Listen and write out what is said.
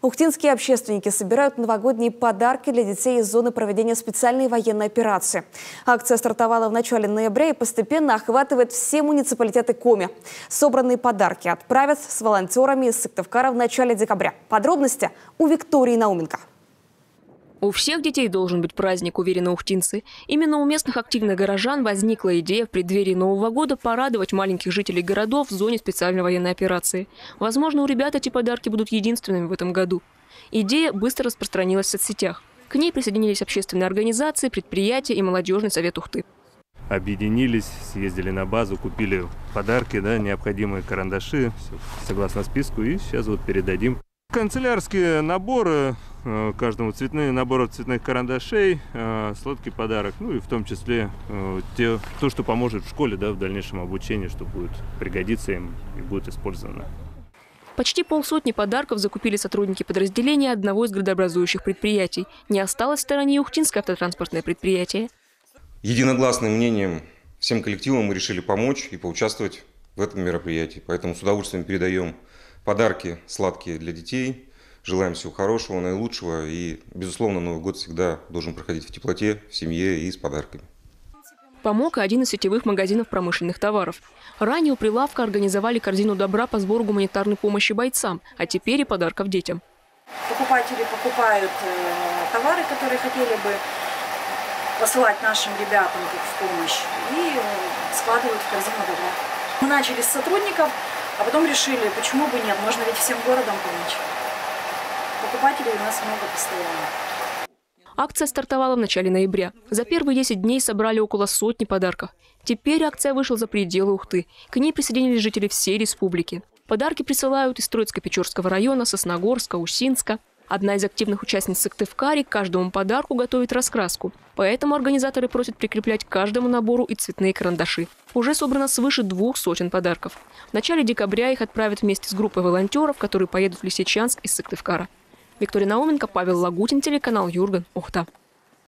Ухтинские общественники собирают новогодние подарки для детей из зоны проведения специальной военной операции. Акция стартовала в начале ноября и постепенно охватывает все муниципалитеты Коми. Собранные подарки отправят с волонтерами из Сыктывкара в начале декабря. Подробности у Виктории Науменко. У всех детей должен быть праздник, уверены ухтинцы. Именно у местных активных горожан возникла идея в преддверии Нового года порадовать маленьких жителей городов в зоне специальной военной операции. Возможно, у ребят эти подарки будут единственными в этом году. Идея быстро распространилась в соцсетях. К ней присоединились общественные организации, предприятия и молодежный совет Ухты. Объединились, съездили на базу, купили подарки, необходимые карандаши, согласно списку, и сейчас вот передадим. Канцелярские наборы, каждому набор цветных карандашей, сладкий подарок, и в том числе то, что поможет в школе, в дальнейшем обучении, что будет пригодиться им и будет использовано. Почти полсотни подарков закупили сотрудники подразделения одного из градообразующих предприятий. Не осталось в стороне и Ухтинское автотранспортное предприятие. Единогласным мнением всем коллективам мы решили помочь и поучаствовать в этом мероприятии. Поэтому с удовольствием передаем подарки сладкие для детей. Желаем всего хорошего, наилучшего. И, безусловно, Новый год всегда должен проходить в теплоте, в семье и с подарками. Помог и один из сетевых магазинов промышленных товаров. Ранее у прилавка организовали корзину добра по сбору гуманитарной помощи бойцам, а теперь и подарков детям. Покупатели покупают товары, которые хотели бы посылать нашим ребятам в помощь, и складывают в корзину добра. Мы начали с сотрудников, а потом решили, почему бы нет, можно ведь всем городом помочь. Покупателей у нас много постоянно. Акция стартовала в начале ноября. За первые 10 дней собрали около сотни подарков. Теперь акция вышла за пределы Ухты. К ней присоединились жители всей республики. Подарки присылают из Троицко-Печорского района, Сосногорска, Усинска. Одна из активных участниц Сыктывкаре к каждому подарку готовит раскраску. Поэтому организаторы просят прикреплять к каждому набору и цветные карандаши. Уже собрано свыше 200 подарков. В начале декабря их отправят вместе с группой волонтеров, которые поедут в Лисичанск из Сыктывкара. Виктория Науменко, Павел Лагутин, телеканал Юрган, Ухта.